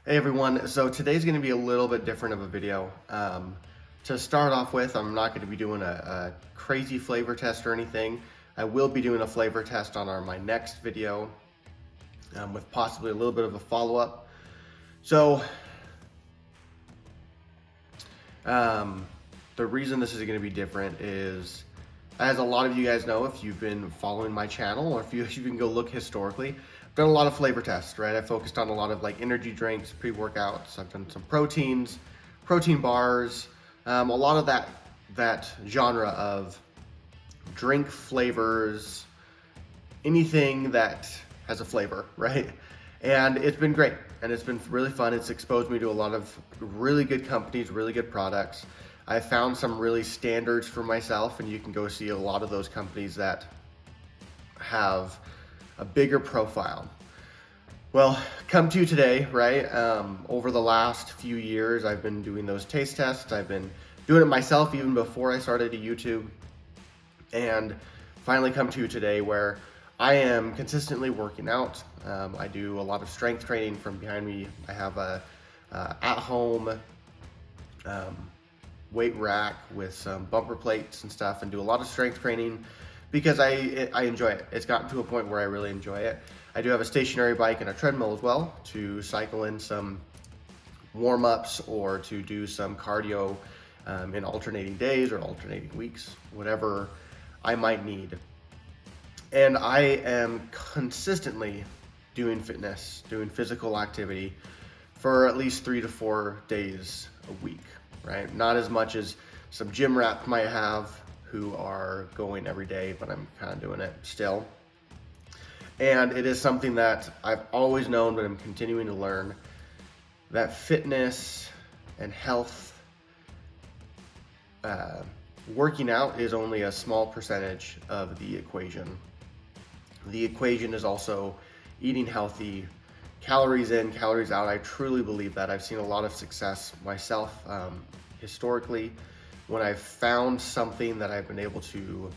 Hey everyone, so today's going to be a little bit different of a video. To start off with, I'm not going to be doing a crazy flavor test or anything. I will be doing a flavor test on my next video with possibly a little bit of a follow-up. So the reason this is going to be different is, as a lot of you guys know, if you've been following my channel or if you can go look historically, I've done a lot of flavor tests, right? I focused on a lot of like energy drinks, pre-workouts. I've done some proteins, protein bars, a lot of that genre of drink flavors, anything that has a flavor, right? And it's been great and it's been really fun. It's exposed me to a lot of really good companies, really good products. I found some really standards for myself, and you can go see a lot of those companies that have a bigger profile. Well, come to today, right? Over the last few years, I've been doing those taste tests. I've been doing it myself even before I started a YouTube, and finally come to today where I am consistently working out. I do a lot of strength training. From behind me, I have a at-home weight rack with some bumper plates and stuff, and do a lot of strength training because I enjoy it. It's gotten to a point where I really enjoy it. I do have a stationary bike and a treadmill as well to cycle in some warm-ups or to do some cardio in alternating days or alternating weeks, whatever I might need. And I am consistently doing fitness, doing physical activity for at least 3 to 4 days a week, right? Not as much as some gym rats might have who are going every day, but I'm kind of doing it still. And it is something that I've always known, but I'm continuing to learn, that fitness and health, working out is only a small percentage of the equation. The equation is also eating healthy, calories in, calories out. I truly believe that. I've seen a lot of success myself historically when I've found something that I've been able to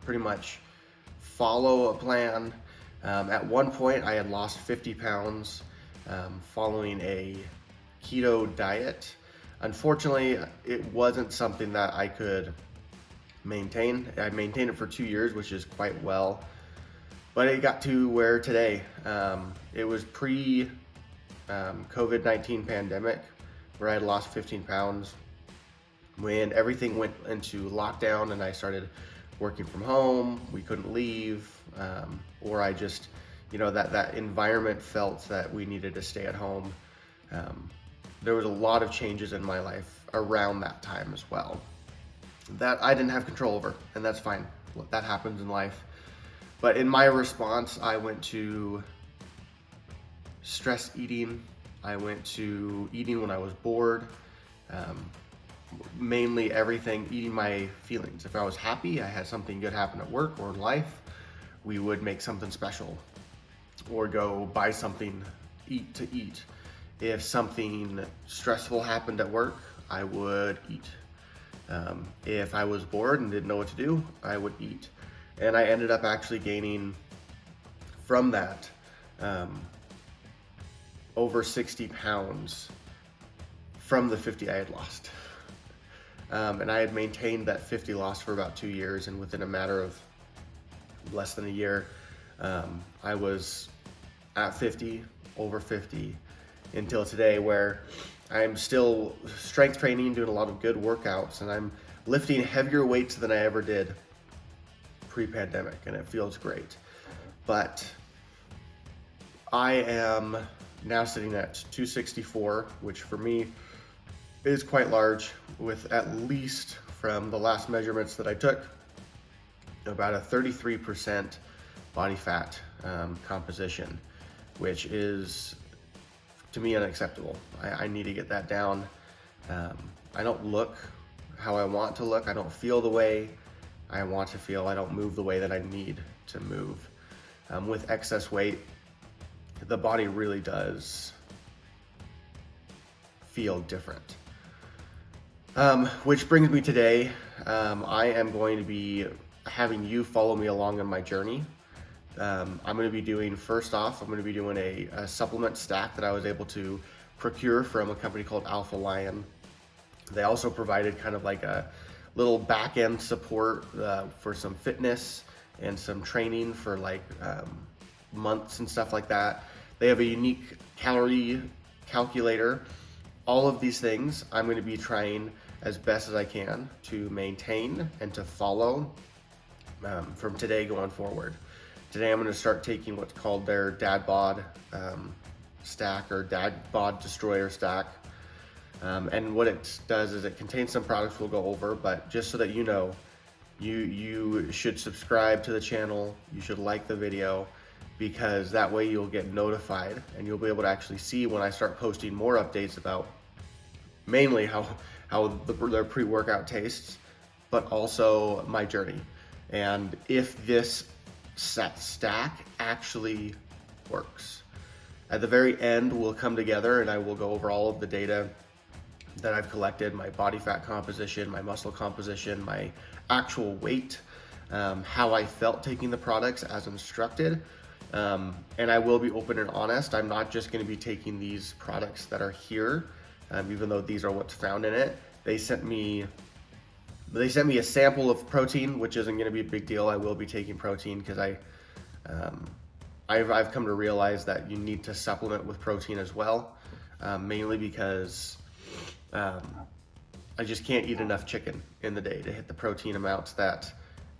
pretty much follow a plan. At one point, I had lost 50 pounds following a keto diet. Unfortunately, it wasn't something that I could maintain. I maintained it for 2 years, which is quite well. But it got to where today, it was pre COVID-19 pandemic, where I had lost 15 pounds when everything went into lockdown and I started working from home. We couldn't leave, or I just, that environment felt that we needed to stay at home. There was a lot of changes in my life around that time as well that I didn't have control over, and that's fine. That happens in life. But in my response, I went to stress eating. I went to eating when I was bored. Mainly everything, eating my feelings. If I was happy, I had something good happen at work or in life, we would make something special or go buy something to eat. If something stressful happened at work, I would eat. If I was bored and didn't know what to do, I would eat. And I ended up actually gaining from that over 60 pounds from the 50 I had lost. And I had maintained that 50 loss for about 2 years, and within a matter of less than a year, I was at 50, over 50, until today, where I'm still strength training, doing a lot of good workouts, and I'm lifting heavier weights than I ever did pre-pandemic, and it feels great. But I am now sitting at 264, which for me is quite large, with at least, from the last measurements that I took, about a 33% body fat composition, which is, to me, unacceptable. I need to get that down. I don't look how I want to look. I don't feel the way I want to feel. I don't move the way that I need to move. With excess weight, the body really does feel different. Which brings me today. I am going to be having you follow me along on my journey. I'm going to be doing, first off, I'm going to be doing a supplement stack that I was able to procure from a company called Alpha Lion. They also provided kind of like a little back end support for some fitness and some training for like months and stuff like that. They have a unique calorie calculator. All of these things I'm going to be trying as best as I can to maintain and to follow from today going forward. Today I'm going to start taking what's called their Dad Bod stack, or Dad Bod Destroyer stack. And what it does is it contains some products we'll go over, but just so that you know, you should subscribe to the channel, you should like the video, because that way you'll get notified and you'll be able to actually see when I start posting more updates about mainly how their pre-workout tastes, but also my journey. And if this stack actually works. At the very end, we'll come together and I will go over all of the data that I've collected, my body fat composition, my muscle composition, my actual weight, how I felt taking the products as instructed. And I will be open and honest. I'm not just going to be taking these products that are here, even though these are what's found in it. They sent me a sample of protein, which isn't going to be a big deal. I will be taking protein because I've come to realize that you need to supplement with protein as well, mainly because I just can't eat enough chicken in the day to hit the protein amounts that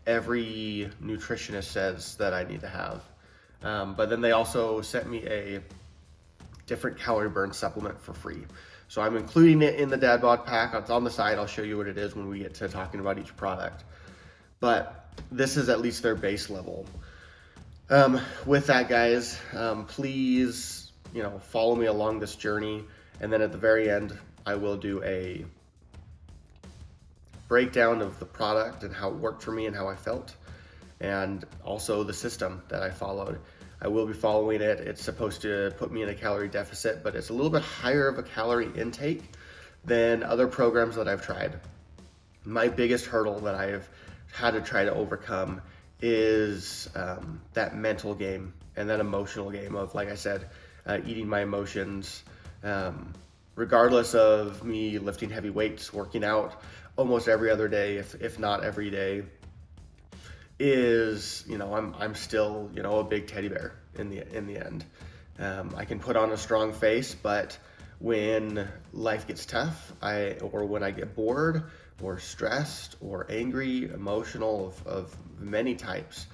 every nutritionist says that I need to have. But then they also sent me a different calorie burn supplement for free. So I'm including it in the Dad Bod pack. It's on the side. I'll show you what it is when we get to talking about each product. But this is at least their base level. With that, guys, please, follow me along this journey. And then at the very end, I will do a breakdown of the product and how it worked for me and how I felt, and also the system that I followed. I will be following it. It's supposed to put me in a calorie deficit, but it's a little bit higher of a calorie intake than other programs that I've tried. My biggest hurdle that I've had to try to overcome is that mental game and that emotional game of, like I said, eating my emotions, regardless of me lifting heavy weights, working out almost every other day, if not every day, is, I'm still, a big teddy bear in the end. I can put on a strong face, but when life gets tough, or when I get bored or stressed or angry, emotional of many types,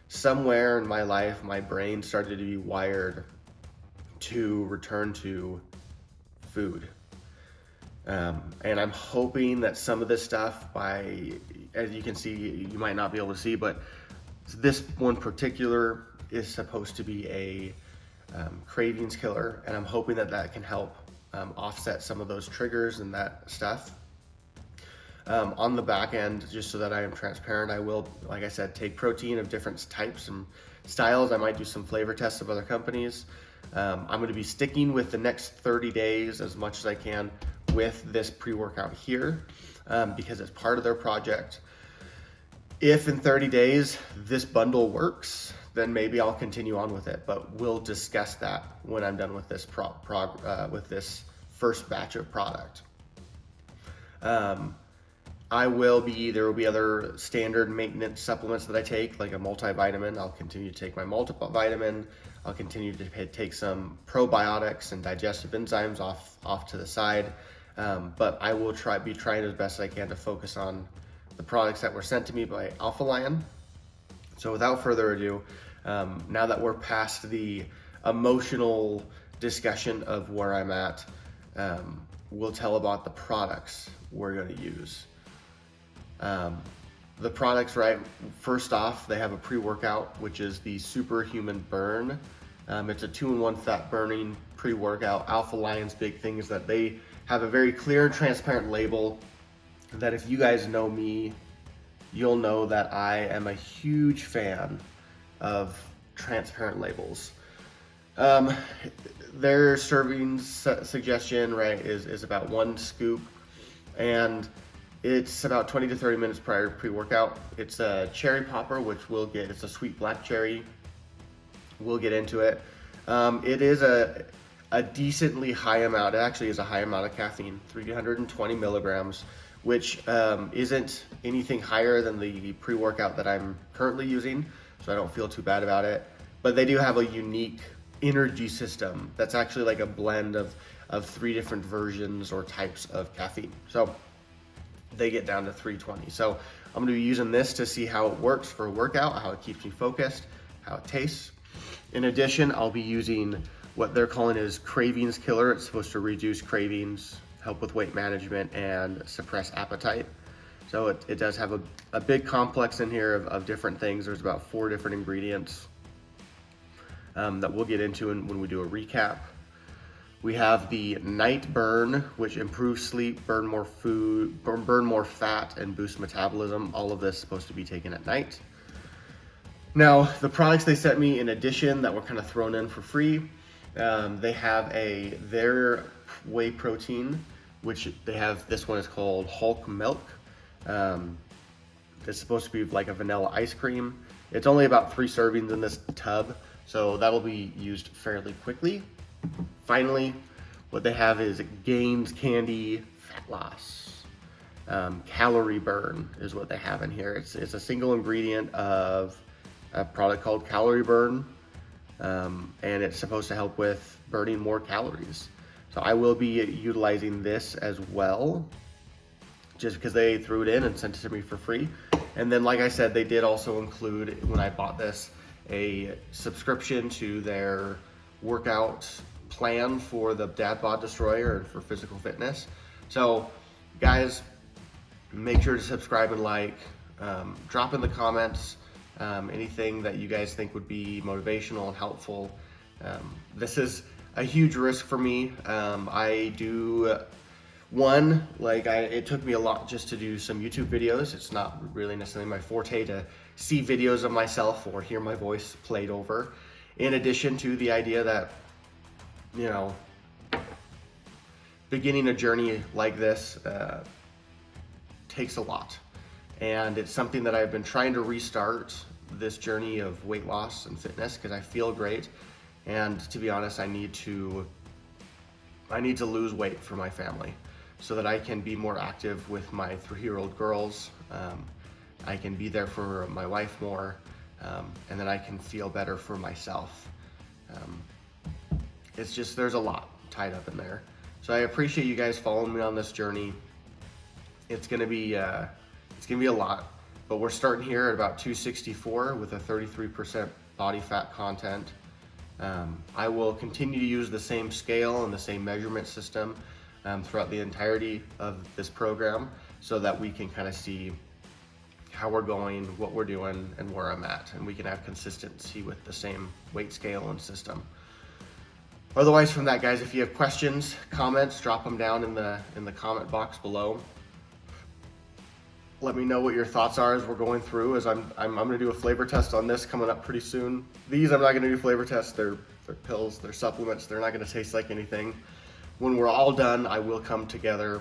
somewhere in my life, my brain started to be wired to return to food. And I'm hoping that some of this stuff, as you can see, you might not be able to see, but this one particular is supposed to be a cravings killer, and I'm hoping that can help offset some of those triggers and that stuff. On the back end, just so that I am transparent, I will, like I said, take protein of different types and styles. I might do some flavor tests of other companies. I'm going to be sticking with the next 30 days as much as I can with this pre-workout here, because it's part of their project. If in 30 days this bundle works, then maybe I'll continue on with it, but we'll discuss that when I'm done with this with this first batch of product. There will be other standard maintenance supplements that I take, like a multivitamin. I'll continue to take my multivitamin. I'll continue to take some probiotics and digestive enzymes off to the side. But I will be trying as best as I can to focus on the products that were sent to me by Alpha Lion. So without further ado, now that we're past the emotional discussion of where I'm at, we'll tell about the products we're going to use. The products, right? First off, they have a pre-workout, which is the Superhuman Burn. It's a 2-in-1 fat burning pre-workout. Alpha Lion's big thing is that they have a very clear and transparent label that, if you guys know me, you'll know that I am a huge fan of transparent labels. Their serving suggestion, right, is about 1 scoop, and it's about 20 to 30 minutes prior to pre-workout. It's a cherry popper, which we'll get. It's a sweet black cherry. we'll get into it. It is a decently high amount. It actually is a high amount of caffeine, 320 milligrams, which isn't anything higher than the pre-workout that I'm currently using, so I don't feel too bad about it. But they do have a unique energy system that's actually like a blend of 3 different versions or types of caffeine. So they get down to 320. So I'm gonna be using this to see how it works for a workout, how it keeps me focused, how it tastes. In addition, I'll be using what they're calling is Cravings Killer. It's supposed to reduce cravings, help with weight management, and suppress appetite. So it does have a big complex in here of different things. There's about 4 different ingredients that we'll get into when we do a recap. We have the Night Burn, which improves sleep, burn more food, burn more fat, and boost metabolism. All of this is supposed to be taken at night. Now, the products they sent me in addition that were kind of thrown in for free, they have their whey protein, which they have, this one is called Hulk Milk. It's supposed to be like a vanilla ice cream. It's only about 3 servings in this tub, so that'll be used fairly quickly. Finally, what they have is Gains Candy Fat Loss. Calorie Burn is what they have in here. It's a single ingredient of a product called Calorie Burn, and it's supposed to help with burning more calories. So I will be utilizing this as well, just because they threw it in and sent it to me for free. And then, like I said, they did also include, when I bought this, a subscription to their workout plan for the Dad Bod Destroyer and for physical fitness. So guys, make sure to subscribe and like, drop in the comments anything that you guys think would be motivational and helpful. This is a huge risk for me. I do it took me a lot just to do some YouTube videos. It's not really necessarily my forte to see videos of myself or hear my voice played over. In addition to the idea that, you know, beginning a journey like this takes a lot. And it's something that I've been trying to restart, this journey of weight loss and fitness, because I feel great. And to be honest, I need to lose weight for my family so that I can be more active with my 3-year-old girls. I can be there for my wife more, and then I can feel better for myself. It's just, there's a lot tied up in there. So I appreciate you guys following me on this journey. It's gonna be a lot, but we're starting here at about 264 with a 33% body fat content. I will continue to use the same scale and the same measurement system throughout the entirety of this program, so that we can kind of see how we're going, what we're doing, and where I'm at, and we can have consistency with the same weight scale and system. Otherwise, from that, guys, if you have questions, comments, drop them down in the comment box below. Let me know what your thoughts are as we're going through, as I'm gonna do a flavor test on this coming up pretty soon. These, I'm not gonna do flavor tests. They're pills, they're supplements. They're not gonna taste like anything. When we're all done, I will come together.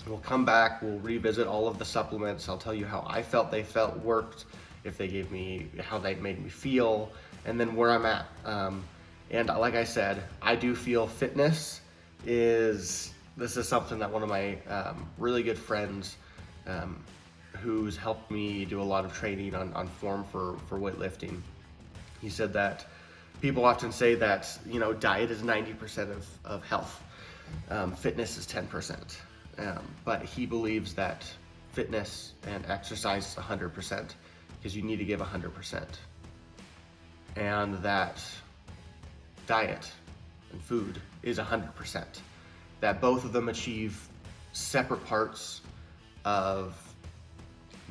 We'll come back, we'll revisit all of the supplements. I'll tell you how I felt they worked, if they gave me, how they made me feel, and then where I'm at. And like I said, I do feel fitness this is something that one of my really good friends, who's helped me do a lot of training on form for weightlifting. He said that people often say that, you know, diet is 90% of health, fitness is 10%. But he believes that fitness and exercise is 100%, because you need to give 100%. And that diet and food is 100%. That both of them achieve separate parts of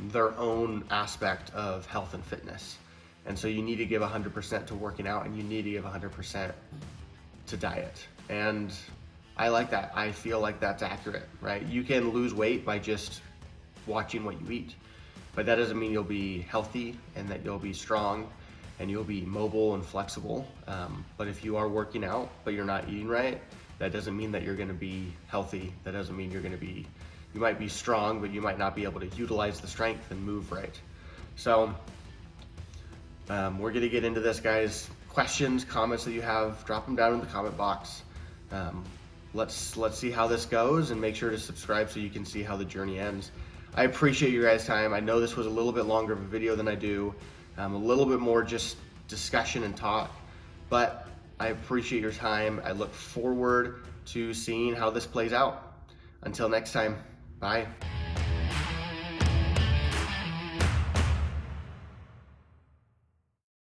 their own aspect of health and fitness. And so you need to give 100% to working out, and you need to give 100% to diet. And I like that. I feel like that's accurate, right? You can lose weight by just watching what you eat, but that doesn't mean you'll be healthy and that you'll be strong and you'll be mobile and flexible. But if you are working out, but you're not eating right, that doesn't mean that you're gonna be healthy. That doesn't mean you might be strong, but you might not be able to utilize the strength and move right. So we're gonna get into this, guys, questions, comments that you have, drop them down in the comment box. Let's see how this goes, and make sure to subscribe so you can see how the journey ends. I appreciate your guys' time. I know this was a little bit longer of a video than I do, a little bit more just discussion and talk, but I appreciate your time. I look forward to seeing how this plays out. Until next time, bye.